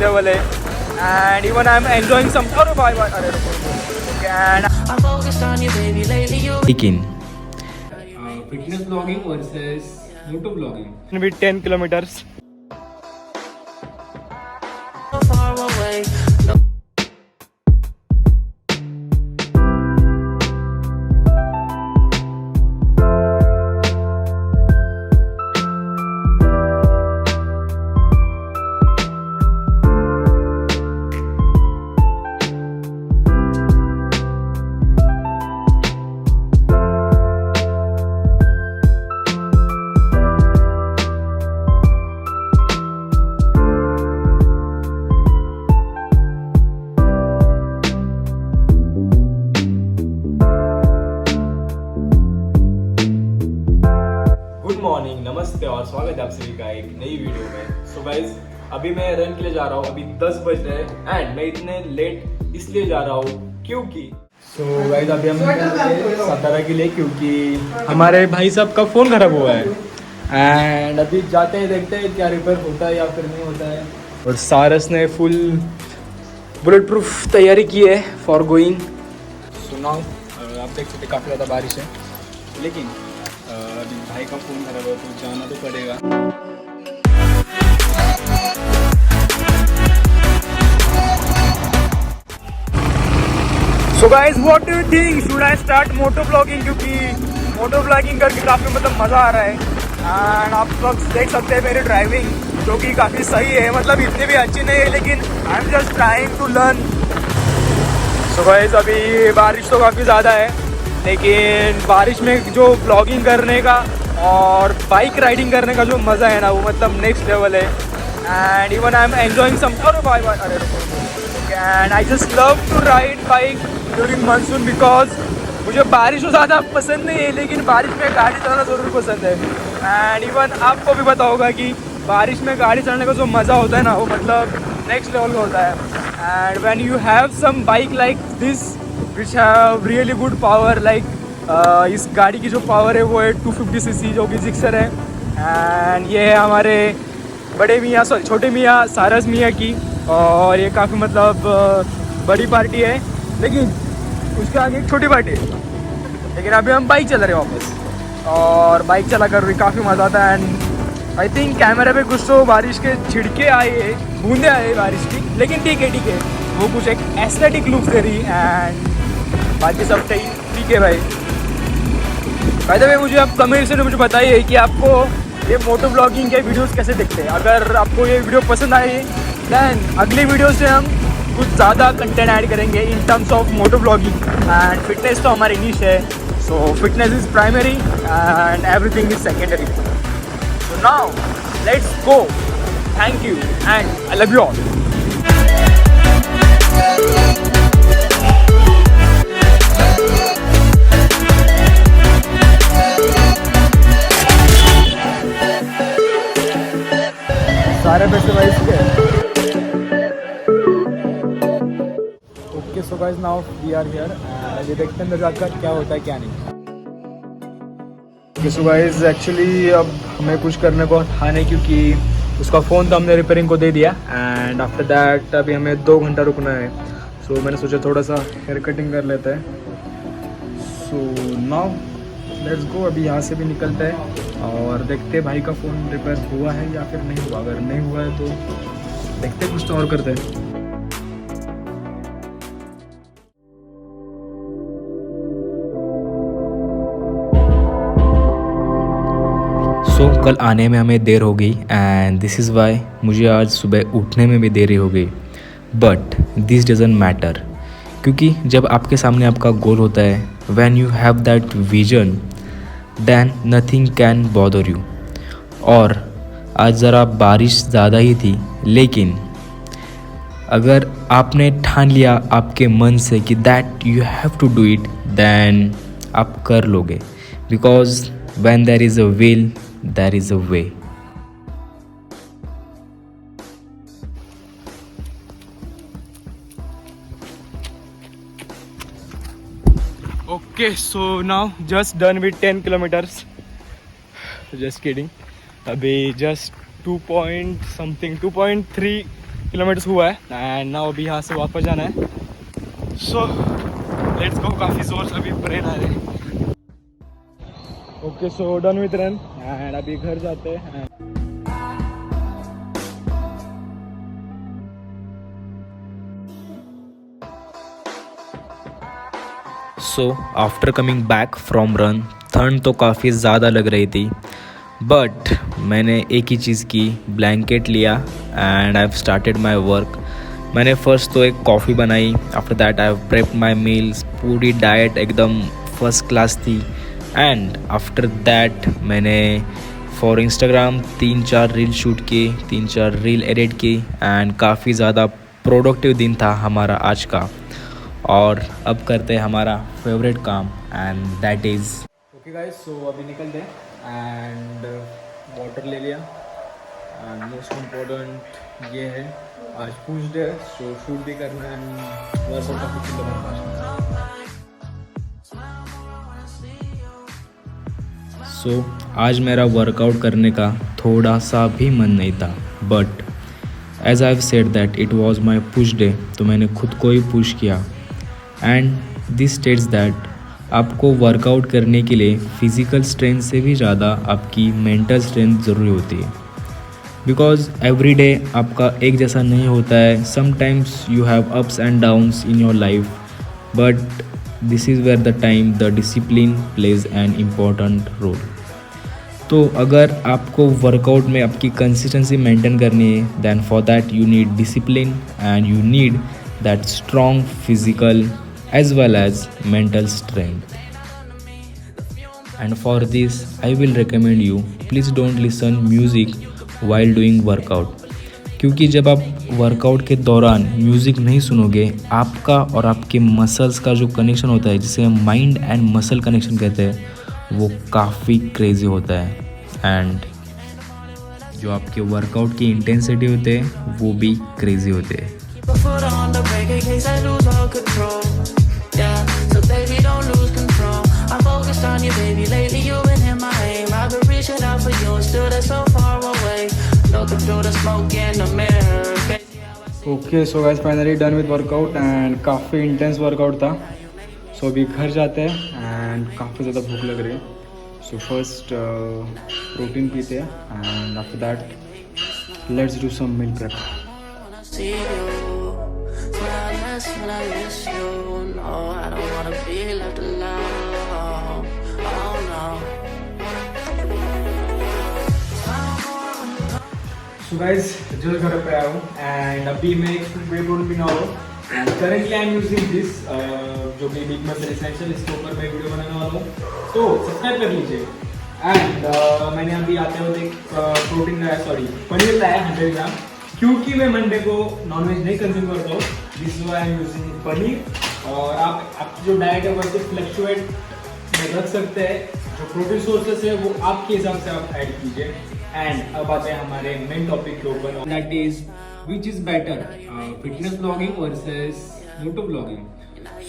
level है and even I'm enjoying some and लेकिन fitness blogging versus moto blogging with 10 kilometers. Good morning, नमस्ते और स्वागत है आप सभी का एक नई वीडियो में। सो गाइज, अभी मैं रन के लिए जा रहा हूँ। अभी 10 बज रहे हैं एंड मैं इतने लेट इसलिए जा रहा हूँ क्योंकि गाइज अभी हम सातारा के लिए, क्योंकि हमारे भाई साहब का फ़ोन खराब हुआ है एंड अभी जाते हैं, देखते हैं क्या रिपेयर होता है या फिर नहीं होता है। और सारस ने फुल बुलेट प्रूफ तैयारी की है फॉर गोइंग। सुनाओ, आप देख सकते काफ़ी ज़्यादा बारिश है, लेकिन अभी भाई का फ़ोन खराब है तो जाना तो पड़ेगा। So guys, what do you think? Should I start moto vlogging? क्योंकि मोटो ब्लॉगिंग करके काफ़ी मतलब मज़ा आ रहा है एंड आप लोग देख सकते हैं मेरी ड्राइविंग, जो कि काफ़ी सही है। मतलब इतनी भी अच्छी नहीं है, लेकिन I am just trying to learn. So guys, अभी बारिश तो काफ़ी ज़्यादा है, लेकिन बारिश में जो ब्लॉगिंग करने का और बाइक राइडिंग करने का जो मज़ा है ना, वो मतलब नेक्स्ट लेवल है। And even I am enjoying some and I just love to ride bike during monsoon, because मुझे बारिश तो ज़्यादा पसंद नहीं है, लेकिन बारिश में गाड़ी चलाना ज़रूर पसंद है। एंड इवन आपको भी पता होगा कि बारिश में गाड़ी चलाने का जो मज़ा होता है ना, वो मतलब नेक्स्ट लेवल का होता है। And when you have some bike like this which have really good power, like इस गाड़ी की जो पावर है वो है 250 cc, जो कि जिक्सर है। एंड ये है हमारे बड़े मियाँ, सॉरी छोटे मियाँ सारस मियाँ की, और ये काफ़ी मतलब बड़ी पार्टी है, लेकिन उसके आगे एक छोटी पार्टी है। लेकिन अभी हम बाइक चला रहे हैं वापस, और बाइक चला कर भी काफ़ी मज़ा आता है। एंड आई थिंक कैमरे पे कुछ तो बारिश के छिड़के आए हैं, बूंदे आए बारिश की, लेकिन ठीक है, वो कुछ एक एस्थेटिक लुक दे रही। एंड बाकी सब ठीक है भाई। बाय द वे, मुझे आप कमेंट से मुझे बताइए कि आपको ये मोटो ब्लॉगिंग के वीडियोस कैसे दिखते हैं। अगर आपको ये वीडियो पसंद आए दैन अगली वीडियो से हम कुछ ज़्यादा कंटेंट ऐड करेंगे in terms of moto blogging. And fitness तो हमारी निश है, so fitness is primary and everything is secondary. So now let's go. Thank you and I love you all. सारे पैसे वाइज के okay. So guys, now we are here and ये देखते हैं अंदर जाकर क्या होता है क्या नहीं। सो गाइस, एक्चुअली अब हमें कुछ करने को था नहीं, क्योंकि उसका फ़ोन तो हमने रिपेयरिंग को दे दिया एंड आफ्टर दैट अभी हमें 2 घंटा रुकना है। सो मैंने सोचा थोड़ा सा हेयर कटिंग कर लेते हैं। सो नाउ लेट्स गो। अभी यहाँ से भी निकलते हैं और देखते भाई का फ़ोन रिपेयर हुआ है या फिर नहीं हुआ। अगर नहीं हुआ है तो देखते कुछ तो और करते हैं। सो कल आने में हमें देर हो गई एंड दिस इज़ वाई मुझे आज सुबह उठने में भी देरी हो गई। बट दिस डजंट मैटर, क्योंकि जब आपके सामने आपका गोल होता है, when you have that vision, then nothing can bother you. और आज ज़रा बारिश ज़्यादा ही थी, लेकिन अगर आपने ठान लिया आपके मन से कि that you have to do it, then आप कर लोगे, because when there is a will there is a way. Okay, so now just done with 10 kilometers. Just kidding. अभी just 2 point something 2.3 किलोमीटर्स हुआ है एंड नाउ अभी यहाँ से वापस जाना है. So let's go. काफ़ी जोर से अभी ब्रेन आ रहे हैं. Okay so done with run and अभी घर जाते हैं. So after coming back from run ठंड तो काफ़ी ज़्यादा लग रही थी बट मैंने एक ही चीज़ की, ब्लैंकेट लिया and I have started my work. मैंने फर्स्ट तो एक कॉफ़ी बनाई. After that I have prepped my meals. पूरी डाइट एकदम फर्स्ट क्लास थी. एंड आफ्टर दैट मैंने फॉर इंस्टाग्राम 3-4 रील शूट की, 3-4 रील एडिट की एंड काफ़ी ज़्यादा प्रोडक्टिव दिन था हमारा आज का. और अब करते हैं हमारा फेवरेट काम and that is. Okay guys so अभी निकलते हैं एंड वाटर ले लिया एंड मोस्ट इम्पोर्टेंट ये है आज ट्यूसडे है सो शूट भी करना है एंड वर्कआउट का कुछ सो आज मेरा वर्कआउट करने का थोड़ा सा भी मन नहीं था but as I have said that it was my push day तो मैंने खुद को ही पुश किया. एंड दिस स्टेट्स दैट आपको वर्कआउट करने के लिए फ़िज़िकल स्ट्रेंथ से भी ज़्यादा आपकी मेंटल स्ट्रेंथ ज़रूरी होती है. बिकॉज एवरी डे आपका एक जैसा नहीं होता है. Sometimes you have ups and downs in your life but this is where the time the discipline plays an important role. तो अगर आपको वर्कआउट में आपकी कंसिस्टेंसी मेंटेन करनी है then for that you need discipline and you need that strong physical as well as mental strength. And for this I will recommend you please don't listen music while doing workout. क्योंकि जब आप workout के दौरान music नहीं सुनोगे आपका और आपके मसल्स का जो कनेक्शन होता है जिसे हम माइंड एंड मसल कनेक्शन कहते हैं वो काफ़ी क्रेजी होता है. एंड जो आपके वर्कआउट की इंटेंसिटी होते हैं वो भी क्रेजी होते हैं. Yeah, so baby don't lose control. I'm focused on you, baby. Lately you've been in my aim. I've been reaching out for you, and still they're so far away. Looking through the smoke in the mirror. Okay so guys finally done with workout and काफ़ी intense workout था. सो अभी घर जाते हैं and काफ़ी ज़्यादा भूख लग रही है. सो फर्स्ट प्रोटीन पीते हैं and after that let's do some meal prep. See you. When I miss you, no, I don't wanna be left alone. Oh no. So guys just घर पे आया हूँ एंड अभी मैं एक वे प्रोटीन पीना हो and currently I am using this जो कि बिग मसल एसेंशियल. इसके ऊपर मैं वीडियो बनाने वाला हूँ तो सब्सक्राइब कर लीजिए. एंड मैंने अभी आते हुए एक प्रोटीन लाया, सॉरी पनीर लाया 100 ग्राम क्योंकि मैं मंडे को नॉनवेज नहीं कंज्यूम करता हूँ. This why I am using paneer. और आप आपकी जो डाइट है वैसे फ्लक्चुएट में रख सकते हैं. जो प्रोटीन सोर्सेस है वो आपके हिसाब से आप ऐड कीजिए. एंड अब आते हैं हमारे मेन टॉपिक के ऊपर, that is which is better fitness blogging versus moto blogging.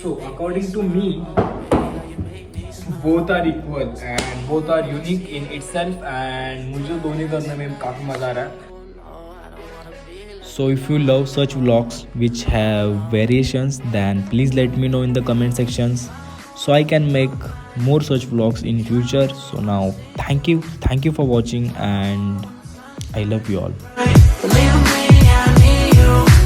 So according to me both are equal and both are unique in itself and मुझे दोनों करने में काफ़ी मज़ा आ रहा है. So if you love such vlogs which have variations then please let me know in the comment sections so I can make more such vlogs in future. So now thank you for watching and I love you all.